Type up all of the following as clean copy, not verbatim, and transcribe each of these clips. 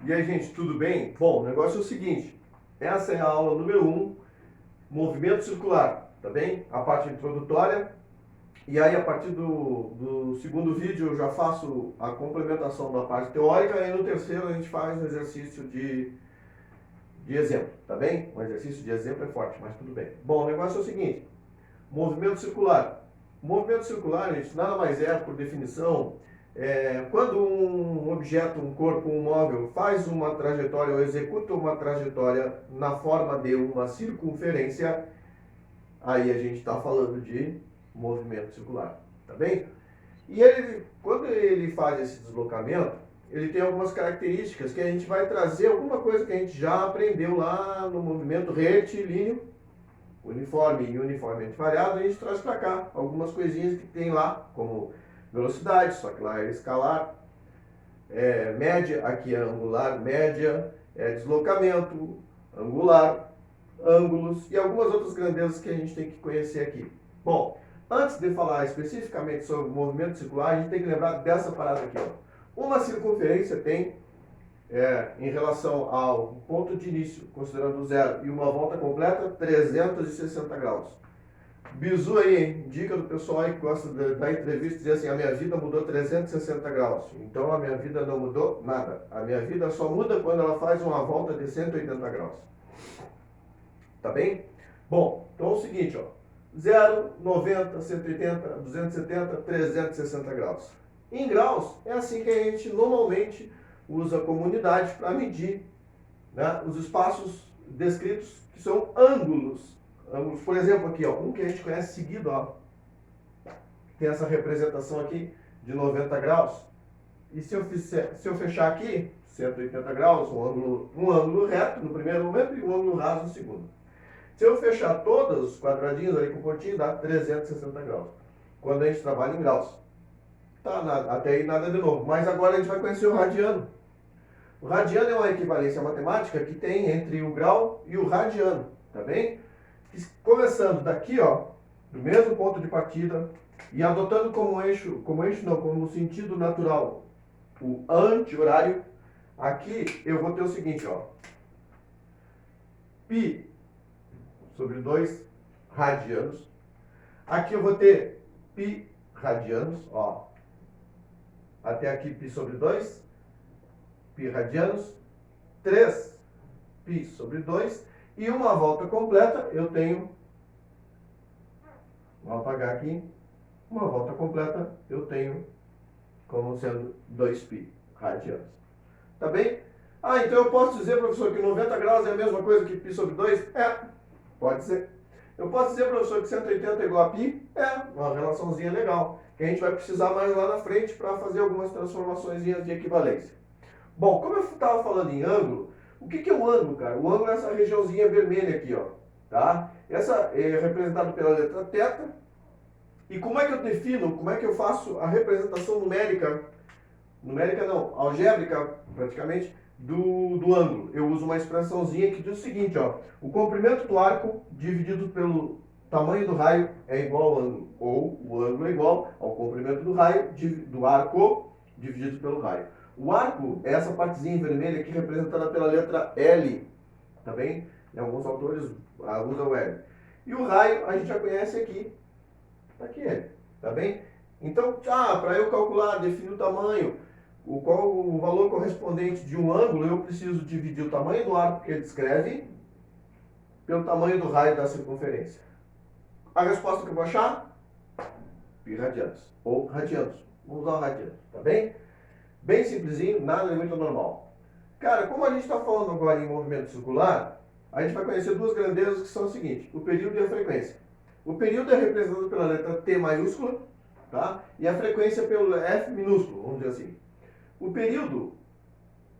E aí, gente, tudo bem? Bom, o negócio é o seguinte, essa é a aula número 1, movimento circular, tá bem? A parte introdutória, e aí a partir do segundo vídeo eu já faço a complementação da parte teórica, e no terceiro a gente faz um exercício de exemplo, tá bem? Um exercício de exemplo é forte, mas tudo bem. Bom, o negócio é o seguinte, movimento circular. O movimento circular, gente, nada mais é, por definição, quando um objeto, um corpo, um móvel faz uma trajetória ou executa uma trajetória na forma de uma circunferência, aí a gente está falando de movimento circular, tá bem? E ele, quando ele faz esse deslocamento, ele tem algumas características que a gente vai trazer alguma coisa que a gente já aprendeu lá no movimento retilíneo, uniforme e uniformemente variado, a gente traz para cá algumas coisinhas que tem lá, como velocidade, só que lá é escalar, média, aqui é angular, média, deslocamento, angular, ângulos e algumas outras grandezas que a gente tem que conhecer aqui. Bom, antes de falar especificamente sobre o movimento circular, a gente tem que lembrar dessa parada aqui. Ó. Uma circunferência tem, em relação ao ponto de início, considerando o zero, e uma volta completa, 360 graus. Bizu aí, hein? Dica do pessoal aí que gosta da entrevista, dizer assim, a minha vida mudou 360 graus. Então a minha vida não mudou nada. A minha vida só muda quando ela faz uma volta de 180 graus. Tá bem? Bom, então é o seguinte, ó. 0, 90, 180, 270, 360 graus. Em graus, é assim que a gente normalmente usa como unidade para medir, né, os espaços descritos, que são ângulos. Ângulos, por exemplo, aqui, ó, um que a gente conhece seguido, ó, tem essa representação aqui de 90 graus. E se eu fechar aqui, 180 graus, um ângulo reto no primeiro momento e um ângulo raso no segundo. Se eu fechar todos os quadradinhos ali com pontinho, dá 360 graus. Quando a gente trabalha em graus. Tá, até aí nada de novo. Mas agora a gente vai conhecer o radiano. O radiano é uma equivalência matemática que tem entre o grau e o radiano, tá bem? Começando daqui, ó, do mesmo ponto de partida e adotando como sentido natural, o anti-horário, aqui eu vou ter o seguinte, ó, π sobre 2 radianos. Aqui eu vou ter π radianos, ó, até aqui π sobre 2, π radianos, 3 π sobre 2, e uma volta completa eu tenho, vou apagar aqui, uma volta completa eu tenho como sendo 2π radianos. Tá bem? Ah, então eu posso dizer, professor, que 90 graus é a mesma coisa que π sobre 2? Pode ser. Eu posso dizer, professor, que 180 é igual a π? Uma relaçãozinha legal, que a gente vai precisar mais lá na frente para fazer algumas transformações de equivalência. Bom, como eu estava falando em ângulo, o que é o ângulo, cara? O ângulo é essa regiãozinha vermelha aqui, ó, tá? Essa é representada pela letra θ. E como é que eu defino, como é que eu faço a representação numérica não, algébrica praticamente, do ângulo? Eu uso uma expressãozinha que diz o seguinte, ó, o comprimento do arco dividido pelo tamanho do raio é igual ao ângulo, ou o ângulo é igual ao comprimento do raio, do arco dividido pelo raio. O arco é essa partezinha vermelha aqui representada pela letra L, tá bem? Em alguns autores usam o L. E o raio a gente já conhece aqui, tá aqui ele, tá bem? Então, para eu calcular, definir o tamanho, qual o valor correspondente de um ângulo, eu preciso dividir o tamanho do arco que ele descreve pelo tamanho do raio da circunferência. A resposta que eu vou achar? Pi radianos, ou radianos. Vamos usar o radianos, tá bem? Bem simplesinho, nada de muito normal. Cara, como a gente está falando agora em movimento circular, a gente vai conhecer duas grandezas que são o seguinte, o período e a frequência. O período é representado pela letra T maiúscula, tá? E a frequência pelo F minúsculo, vamos dizer assim. O período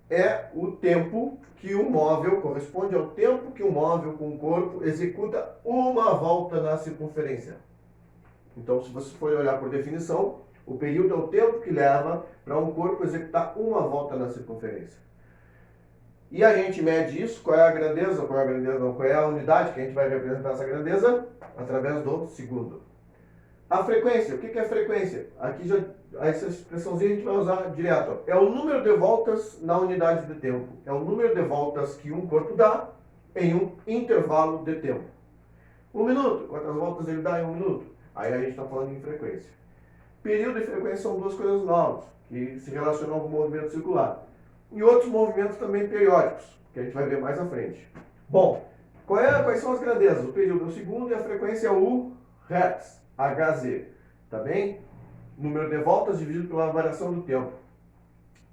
é o tempo que o móvel, corresponde ao tempo que o móvel com o corpo executa uma volta na circunferência. Então, se você for olhar por definição, o período é o tempo que leva para um corpo executar uma volta na circunferência. E a gente mede isso, qual é a grandeza, qual é a unidade que a gente vai representar essa grandeza? Através do segundo. A frequência, o que é frequência? Aqui já, essa expressãozinha a gente vai usar direto. Ó. É o número de voltas na unidade de tempo. É o número de voltas que um corpo dá em um intervalo de tempo. 1 minuto, quantas voltas ele dá em 1 minuto? Aí a gente está falando em frequência. Período e frequência são duas coisas novas, que se relacionam com o movimento circular. E outros movimentos também periódicos, que a gente vai ver mais à frente. Bom, quais são as grandezas? O período é o segundo e a frequência é o Hertz, Hz. Tá bem? Número de voltas dividido pela variação do tempo.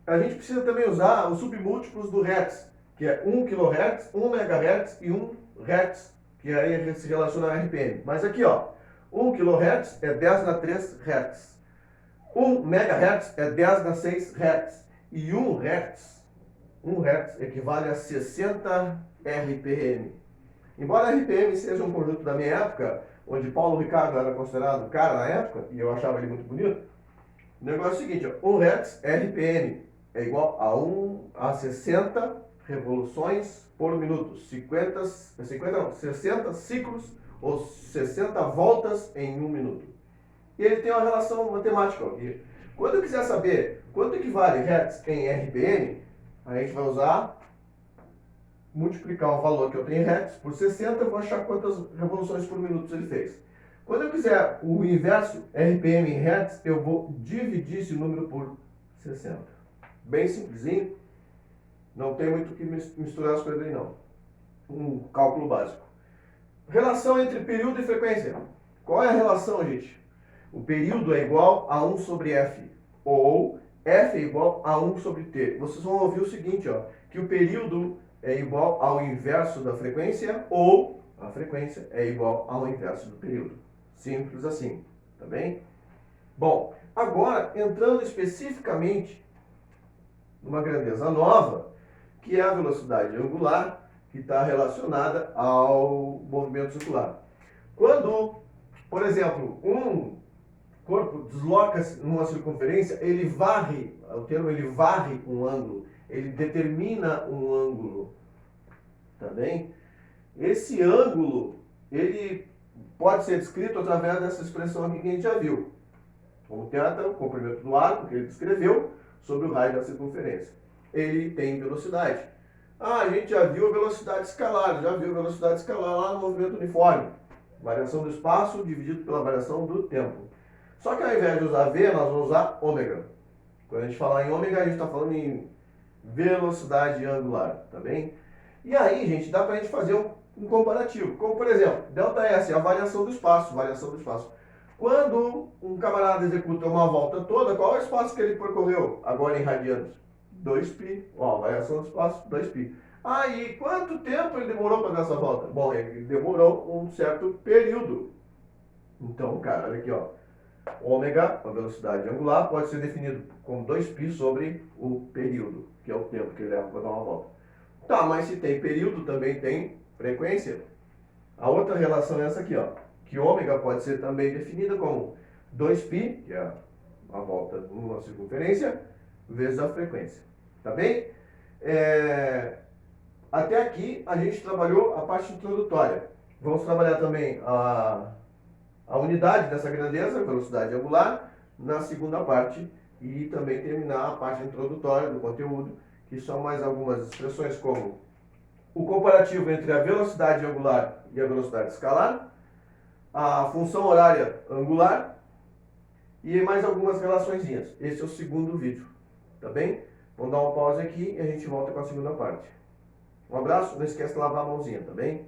A gente precisa também usar os submúltiplos do Hertz, que é 1 kHz, 1 MHz e 1 Hz, que aí se relaciona a RPM. Mas aqui, ó, 1 kHz é 10 na 3 Hz. 1 MHz é 10 na 6 Hz. E 1 Hz equivale a 60 RPM. Embora RPM seja um produto da minha época, onde Paulo Ricardo era considerado cara na época, e eu achava ele muito bonito, o negócio é o seguinte, ó, 1 Hz RPM é igual a 60 revoluções por minuto. 60 ciclos ou 60 voltas em 1 minuto. E ele tem uma relação matemática aqui. Quando eu quiser saber quanto equivale Hertz em RPM, a gente vai usar, multiplicar o valor que eu tenho em Hertz por 60, eu vou achar quantas revoluções por minuto ele fez. Quando eu quiser o inverso, RPM em Hertz, eu vou dividir esse número por 60. Bem simplesinho, não tem muito o que misturar as coisas aí não. Um cálculo básico. Relação entre período e frequência. Qual é a relação, gente? O período é igual a 1 sobre F, ou F é igual a 1 sobre T. Vocês vão ouvir o seguinte, ó, que o período é igual ao inverso da frequência, ou a frequência é igual ao inverso do período. Simples assim, tá bem? Bom, agora entrando especificamente numa grandeza nova, que é a velocidade angular, que está relacionada ao movimento circular. Quando, por exemplo, um corpo desloca-se numa circunferência, ele varre, o termo ele varre um ângulo, ele determina um ângulo, tá bem? Esse ângulo, ele pode ser descrito através dessa expressão aqui que a gente já viu. Como θ, o comprimento do arco que ele descreveu, sobre o raio da circunferência. Ele tem velocidade. Ah, a gente já viu a velocidade escalar, lá no movimento uniforme. Variação do espaço dividido pela variação do tempo. Só que ao invés de usar V, nós vamos usar ômega. Quando a gente falar em ômega, a gente está falando em velocidade angular, tá bem? E aí, gente, dá para a gente fazer um comparativo. Como, por exemplo, ΔS, a variação do espaço. Quando um camarada executa uma volta toda, qual é o espaço que ele percorreu agora em radianos? 2π. Ó, variação do espaço, 2π. Aí, quanto tempo ele demorou para dar essa volta? Bom, ele demorou um certo período. Então, cara, olha aqui, ó. Ômega, a velocidade angular, pode ser definido como 2π sobre o período, que é o tempo que ele leva para dar uma volta. Tá, mas se tem período, também tem frequência. A outra relação é essa aqui, ó. Que ômega pode ser também definida como 2π, que é a volta numa circunferência, vezes a frequência. Tá bem? Até aqui a gente trabalhou a parte introdutória. Vamos trabalhar também a unidade dessa grandeza, velocidade angular, na segunda parte e também terminar a parte introdutória do conteúdo, que são mais algumas expressões como o comparativo entre a velocidade angular e a velocidade escalar, a função horária angular e mais algumas relaçõezinhas. Esse é o segundo vídeo, tá bem? Vamos dar uma pausa aqui e a gente volta com a segunda parte. Um abraço, não esquece de lavar a mãozinha, tá bem?